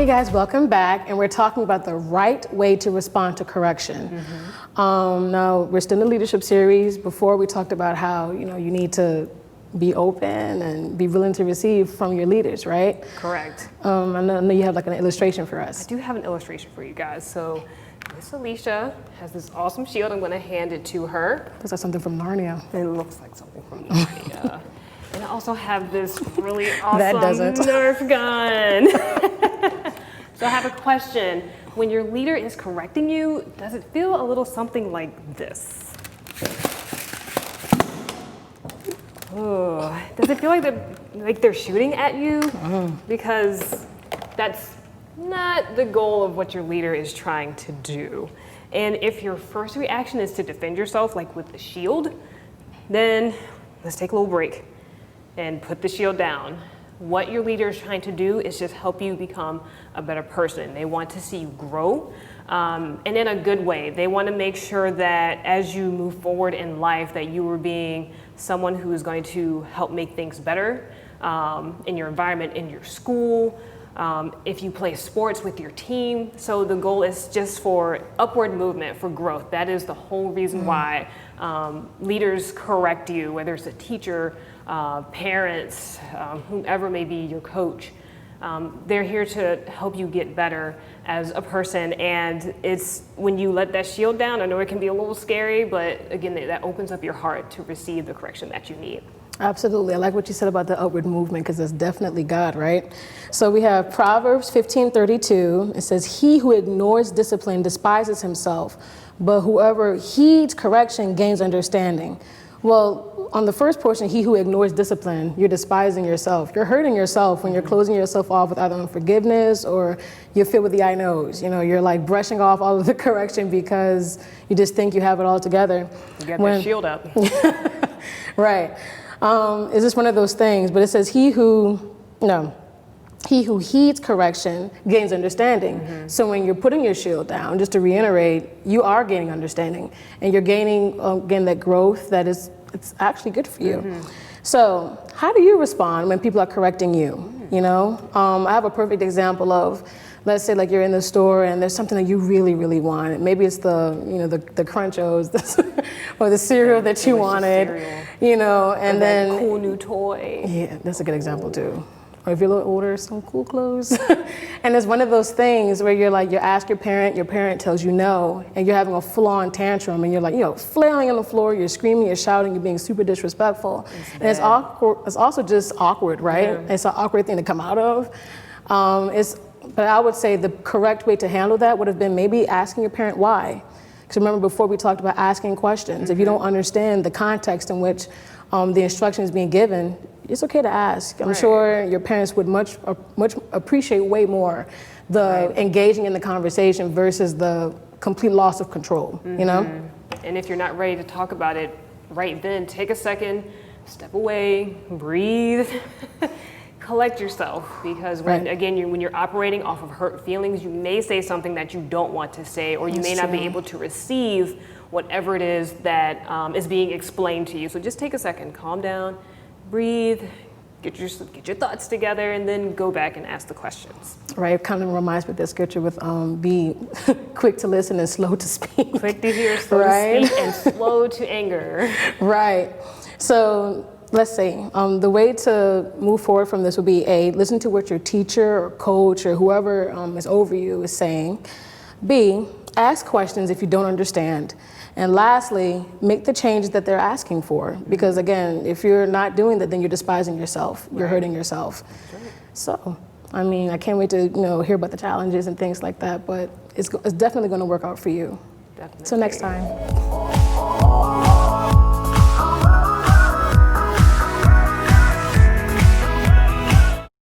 Okay guys, welcome back, and we're talking about the right way to respond to correction. Now, we're still in the leadership series. Before we talked about how, you need to be open and be willing to receive from your leaders, right? Correct. I know you have like an illustration for us. I do have an illustration for you guys. So Miss Alicia has this awesome shield. I'm gonna hand it to her. Looks like something from Narnia. It looks like something from Narnia. And I also have this really awesome That doesn't. Nerf gun. So I have a question. When your leader is correcting you, does it feel a little something like this? Oh, does it feel like they're shooting at you? Because that's not the goal of what your leader is trying to do. And if your first reaction is to defend yourself, like with the shield, then let's take a little break and put the shield down. What your leader is trying to do is just help you become a better person. They want to see you grow, and in a good way. They want to make sure that as you move forward in life, that you are being someone who is going to help make things better in your environment, in your school, if you play sports with your team. So the goal is just for upward movement, for growth. That is the whole reason why leaders correct you, whether it's a teacher, parents, whomever may be your coach. They're here to help you get better as a person, and it's when you let that shield down, I know it can be a little scary, but again, that opens up your heart to receive the correction that you need. Absolutely. I like what you said about the upward movement, because that's definitely God, right? So we have Proverbs 15:32. It says, "He who ignores discipline despises himself, but whoever heeds correction gains understanding." Well, on the first portion, he who ignores discipline, you're despising yourself. You're hurting yourself when you're closing yourself off with either unforgiveness or you're filled with the I knows. You're like brushing off all of the correction because you just think you have it all together. You got that shield up. Right. It's just one of those things, but it says he who heeds correction gains understanding. So when you're putting your shield down, just to reiterate, you are gaining understanding, and you're gaining again that growth that it's actually good for you. So how do you respond when people are correcting you? I have a perfect example of, let's say like you're in the store and there's something that you really, really want. Maybe it's the Crunchos or the cereal that you wanted, and then that cool new toy. Yeah, that's a good example too. Or if you're a little older, some cool clothes. And it's one of those things where you ask your parent tells you no, and you're having a full-on tantrum, and you're like, flailing on the floor, you're screaming, you're shouting, you're being super disrespectful. And it's awkward. It's also just awkward, right? Yeah. It's an awkward thing to come out of. But I would say the correct way to handle that would have been maybe asking your parent why. Because remember before we talked about asking questions. If you don't understand the context in which the instruction is being given, it's okay to ask. I'm sure your parents would much appreciate way more the engaging in the conversation versus the complete loss of control, And if you're not ready to talk about it right then, take a second, step away, breathe, collect yourself, because when you're operating off of hurt feelings, you may say something that you don't want to say, or you may not be able to receive whatever it is that is being explained to you. So just take a second, calm down, breathe, get your thoughts together, and then go back and ask the questions. Right, it kind of reminds me of that scripture with be quick to listen and slow to speak. Quick to hear, slow to speak, and slow to anger. Right. So let's say the way to move forward from this would be A, listen to what your teacher or coach or whoever is over you is saying. B, ask questions if you don't understand. And lastly, make the changes that they're asking for. Because again, if you're not doing that, then you're despising yourself. You're hurting yourself. So, I can't wait to hear about the challenges and things like that, but it's definitely going to work out for you. Definitely. Till next time.